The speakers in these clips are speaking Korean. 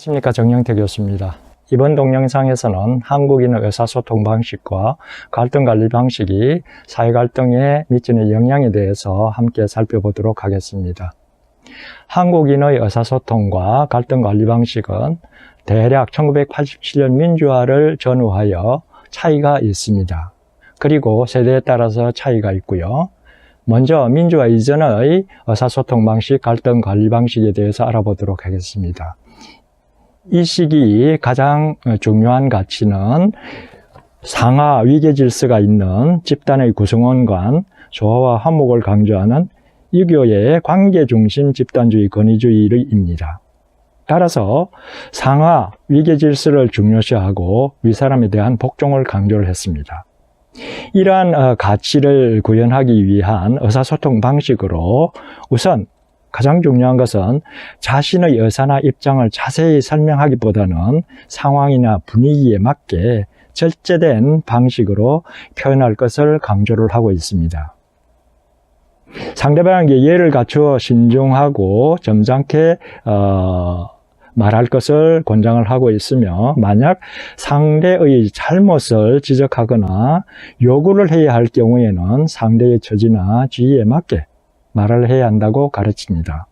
안녕하십니까, 정영태 교수입니다. 이번 동영상에서는 한국인의 의사소통 방식과 갈등 관리 방식이 사회 갈등에 미치는 영향에 대해서 함께 살펴보도록 하겠습니다. 한국인의 의사소통과 갈등 관리 방식은 대략 1987년 민주화를 전후하여 차이가 있습니다. 그리고 세대에 따라서 차이가 있고요. 먼저 민주화 이전의 의사소통 방식, 갈등 관리 방식에 대해서 알아보도록 하겠습니다. 이 시기 가장 중요한 가치는 상하 위계 질서가 있는 집단의 구성원 간 조화와 화목을 강조하는 유교의 관계 중심 집단주의 권위주의입니다. 따라서 상하 위계 질서를 중요시하고 윗사람에 대한 복종을 강조를 했습니다. 이러한 가치를 구현하기 위한 의사소통 방식으로 우선 가장 중요한 것은 자신의 의사나 입장을 자세히 설명하기보다는 상황이나 분위기에 맞게 절제된 방식으로 표현할 것을 강조를 하고 있습니다. 상대방에게 예를 갖추어 신중하고 점잖게 말할 것을 권장을 하고 있으며, 만약 상대의 잘못을 지적하거나 요구를 해야 할 경우에는 상대의 처지나 지위에 맞게 말을 해야 한다고 가르칩니다.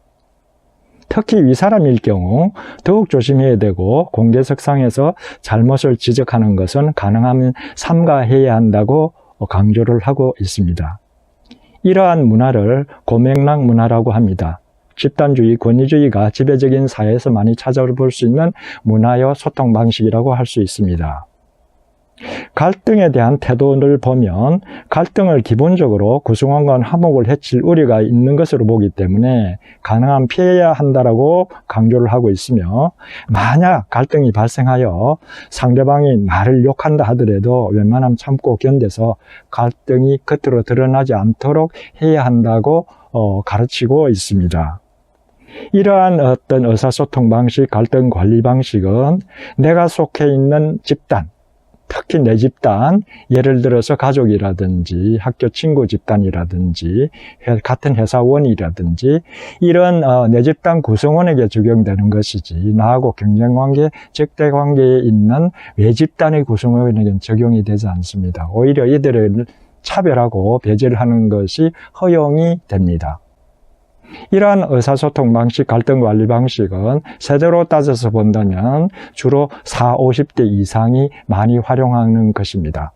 특히 윗사람일 경우 더욱 조심해야 되고, 공개석상에서 잘못을 지적하는 것은 가능하면 삼가해야 한다고 강조를 하고 있습니다. 이러한 문화를 고맥락 문화라고 합니다. 집단주의, 권위주의가 지배적인 사회에서 많이 찾아볼 수 있는 문화의 소통 방식이라고 할 수 있습니다. 갈등에 대한 태도를 보면 갈등을 기본적으로 구성원 간 화목을 해칠 우려가 있는 것으로 보기 때문에 가능하면 피해야 한다라고 강조를 하고 있으며, 만약 갈등이 발생하여 상대방이 나를 욕한다 하더라도 웬만하면 참고 견뎌서 갈등이 겉으로 드러나지 않도록 해야 한다고 가르치고 있습니다. 이러한 어떤 의사소통 방식, 갈등 관리 방식은 내가 속해 있는 집단, 특히 내 집단, 예를 들어서 가족이라든지 학교 친구 집단이라든지 같은 회사원이라든지 이런 내 집단 구성원에게 적용되는 것이지, 나하고 경쟁관계, 적대관계에 있는 외집단의 구성원에게는 적용이 되지 않습니다. 오히려 이들을 차별하고 배제를 하는 것이 허용이 됩니다. 이러한 의사소통 방식, 갈등 관리 방식은 세대로 따져서 본다면 주로 40, 50대 이상이 많이 활용하는 것입니다.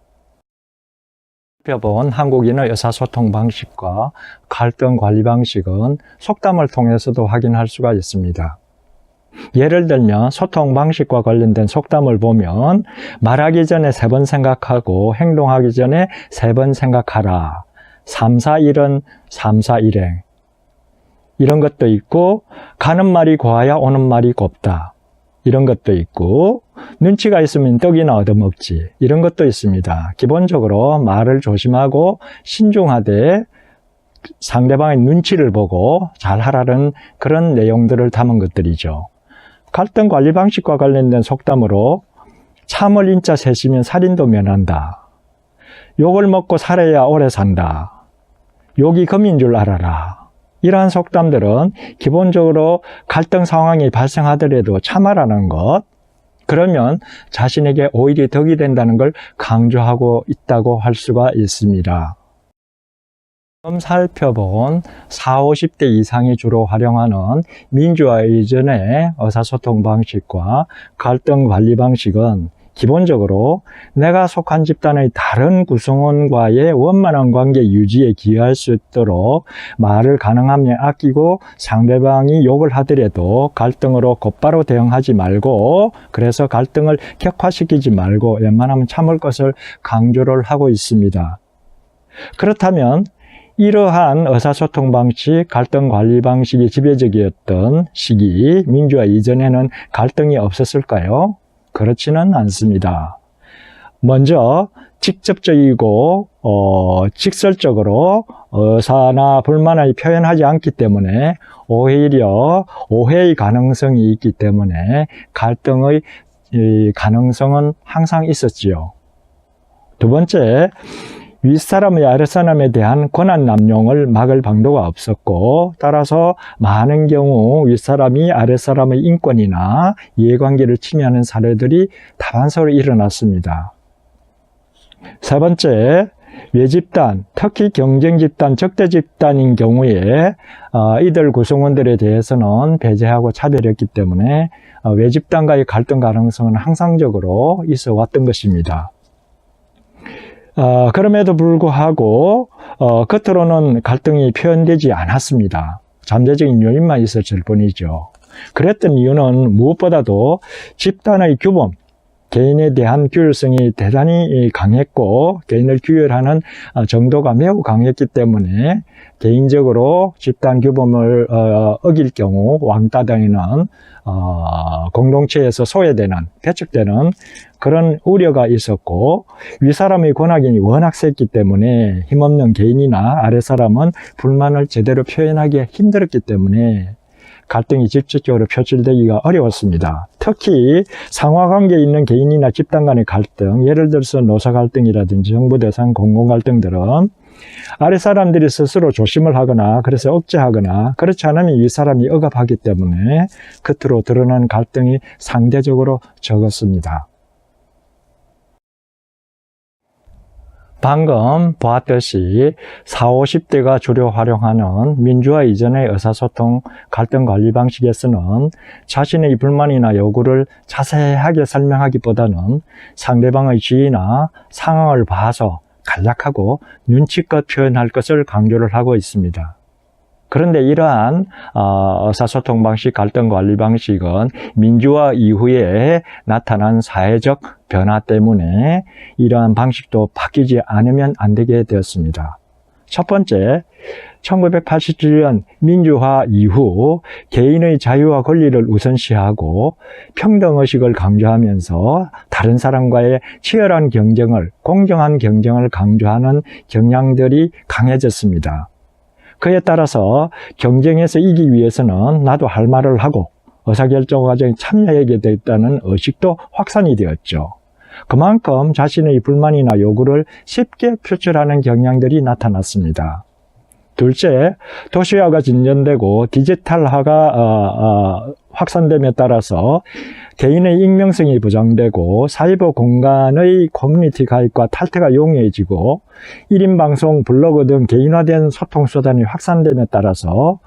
살펴본 한국인의 의사소통 방식과 갈등 관리 방식은 속담을 통해서도 확인할 수가 있습니다. 예를 들면 소통 방식과 관련된 속담을 보면, 말하기 전에 3번 생각하고 행동하기 전에 3번 생각하라, 3, 4, 1은 3, 4, 1행, 이런 것도 있고, 가는 말이 고와야 오는 말이 곱다, 이런 것도 있고, 눈치가 있으면 떡이나 얻어먹지, 이런 것도 있습니다. 기본적으로 말을 조심하고 신중하되 상대방의 눈치를 보고 잘하라는 그런 내용들을 담은 것들이죠. 갈등 관리 방식과 관련된 속담으로 참을 인자 셋이면 살인도 면한다, 욕을 먹고 살아야 오래 산다, 욕이 금인 줄 알아라, 이러한 속담들은 기본적으로 갈등 상황이 발생하더라도 참아라는 것, 그러면 자신에게 오히려 덕이 된다는 걸 강조하고 있다고 할 수가 있습니다. 지금 살펴본 40, 50대 이상이 주로 활용하는 민주화 이전의 의사소통 방식과 갈등 관리 방식은 기본적으로 내가 속한 집단의 다른 구성원과의 원만한 관계 유지에 기여할 수 있도록 말을 가능하면 아끼고, 상대방이 욕을 하더라도 갈등으로 곧바로 대응하지 말고, 그래서 갈등을 격화시키지 말고 웬만하면 참을 것을 강조를 하고 있습니다. 그렇다면 이러한 의사소통 방식, 갈등 관리 방식이 지배적이었던 시기, 민주화 이전에는 갈등이 없었을까요? 그렇지는 않습니다. 먼저 직접적이고 직설적으로 의사나 불만을 표현하지 않기 때문에 오히려 오해의 가능성이 있기 때문에 갈등의 가능성은 항상 있었지요. 두 번째, 윗사람의 아랫사람에 대한 권한 남용을 막을 방도가 없었고, 따라서 많은 경우 윗사람이 아랫사람의 인권이나 이해관계를 침해하는 사례들이 다반사로 일어났습니다. 세 번째, 외집단, 특히 경쟁집단, 적대집단인 경우에 이들 구성원들에 대해서는 배제하고 차별했기 때문에 외집단과의 갈등 가능성은 항상적으로 있어 왔던 것입니다. 그럼에도 불구하고 겉으로는 갈등이 표현되지 않았습니다. 잠재적인 요인만 있었을 뿐이죠. 그랬던 이유는 무엇보다도 집단의 규범, 개인에 대한 규율성이 대단히 강했고 개인을 규율하는 정도가 매우 강했기 때문에 개인적으로 집단 규범을 어길 경우 왕따 등에는 공동체에서 소외되는, 배척되는 그런 우려가 있었고, 윗사람의 권한이 워낙 셌기 때문에 힘없는 개인이나 아랫사람은 불만을 제대로 표현하기 힘들었기 때문에 갈등이 직접적으로 표출되기가 어려웠습니다. 특히 상하관계에 있는 개인이나 집단 간의 갈등, 예를 들어서 노사 갈등이라든지 정부 대상 공공 갈등들은 아랫사람들이 스스로 조심을 하거나 그래서 억제하거나 그렇지 않으면 윗사람이 억압하기 때문에 겉으로 드러난 갈등이 상대적으로 적었습니다. 방금 보았듯이 40, 50대가 주로 활용하는 민주화 이전의 의사소통 갈등 관리 방식에서는 자신의 불만이나 요구를 자세하게 설명하기보다는 상대방의 지위나 상황을 봐서 간략하고 눈치껏 표현할 것을 강조를 하고 있습니다. 그런데 이러한 의사소통 방식, 갈등 관리 방식은 민주화 이후에 나타난 사회적 변화 때문에 이러한 방식도 바뀌지 않으면 안 되게 되었습니다. 첫 번째, 1987년 민주화 이후 개인의 자유와 권리를 우선시하고 평등의식을 강조하면서 다른 사람과의 치열한 경쟁을, 공정한 경쟁을 강조하는 경향들이 강해졌습니다. 그에 따라서 경쟁에서 이기기 위해서는 나도 할 말을 하고 의사결정 과정에 참여하게 됐다는 의식도 확산이 되었죠. 그만큼 자신의 불만이나 요구를 쉽게 표출하는 경향들이 나타났습니다. 둘째, 도시화가 진전되고 디지털화가 확산됨에 따라서 개인의 익명성이 보장되고 사이버 공간의 커뮤니티 가입과 탈퇴가 용이해지고 1인 방송, 블로그 등 개인화된 소통 수단이 확산됨에 따라서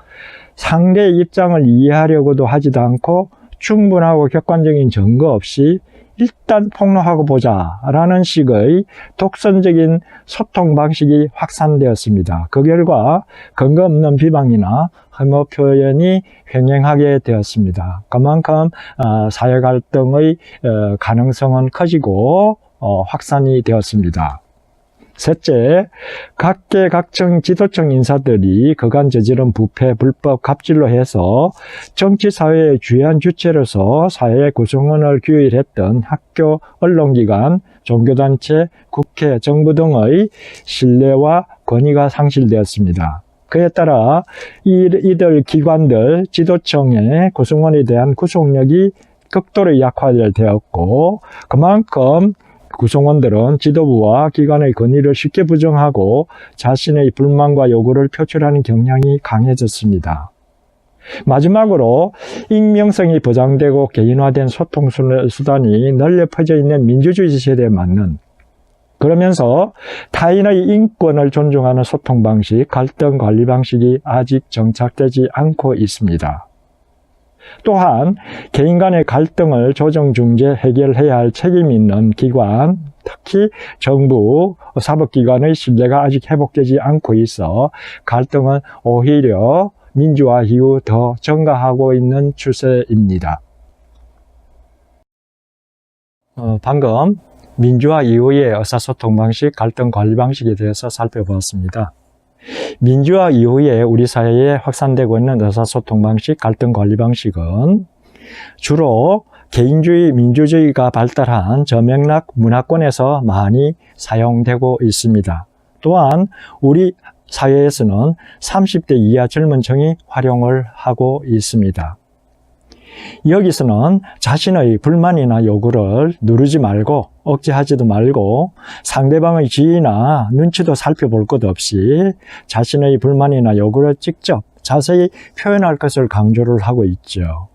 상대의 입장을 이해하려고도 하지도 않고 충분하고 객관적인 증거 없이 일단 폭로하고 보자 라는 식의 독선적인 소통 방식이 확산되었습니다. 그 결과 근거 없는 비방이나 혐오 표현이 횡행하게 되었습니다. 그만큼 사회 갈등의 가능성은 커지고 확산이 되었습니다. 셋째, 각계각층 지도층 인사들이 그간 저지른 부패, 불법, 갑질로 해서 정치사회의 주요한 주체로서 사회 구성원을 규율했던 학교, 언론기관, 종교단체, 국회, 정부 등의 신뢰와 권위가 상실되었습니다. 그에 따라 이들 기관들, 지도층의 구성원에 대한 구속력이 극도로 약화되었고 그만큼 구성원들은 지도부와 기관의 권위를 쉽게 부정하고 자신의 불만과 요구를 표출하는 경향이 강해졌습니다. 마지막으로 익명성이 보장되고 개인화된 소통 수단이 널려 퍼져 있는 민주주의 시대에 맞는, 그러면서 타인의 인권을 존중하는 소통 방식, 갈등 관리 방식이 아직 정착되지 않고 있습니다. 또한 개인 간의 갈등을 조정, 중재, 해결해야 할 책임이 있는 기관, 특히 정부, 사법기관의 신뢰가 아직 회복되지 않고 있어 갈등은 오히려 민주화 이후 더 증가하고 있는 추세입니다. 방금 민주화 이후의 의사소통 방식, 갈등 관리 방식에 대해서 살펴보았습니다. 민주화 이후에 우리 사회에 확산되고 있는 의사소통 방식, 갈등 관리 방식은 주로 개인주의, 민주주의가 발달한 저맥락 문화권에서 많이 사용되고 있습니다. 또한 우리 사회에서는 30대 이하 젊은 층이 활용을 하고 있습니다. 여기서는 자신의 불만이나 요구를 누르지 말고 억제하지도 말고 상대방의 지위나 눈치도 살펴볼 것 없이 자신의 불만이나 요구를 직접 자세히 표현할 것을 강조를 하고 있죠.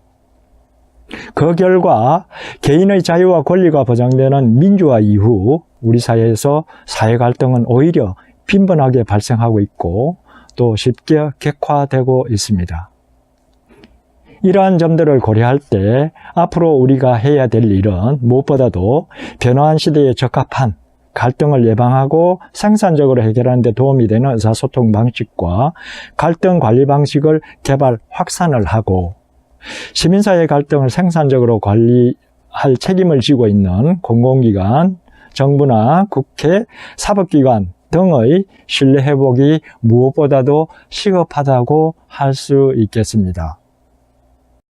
그 결과 개인의 자유와 권리가 보장되는 민주화 이후 우리 사회에서 사회 갈등은 오히려 빈번하게 발생하고 있고 또 쉽게 객화되고 있습니다. 이러한 점들을 고려할 때 앞으로 우리가 해야 될 일은 무엇보다도 변화한 시대에 적합한 갈등을 예방하고 생산적으로 해결하는 데 도움이 되는 의사소통 방식과 갈등 관리 방식을 개발, 확산을 하고 시민사회 갈등을 생산적으로 관리할 책임을 지고 있는 공공기관, 정부나 국회, 사법기관 등의 신뢰 회복이 무엇보다도 시급하다고 할 수 있겠습니다.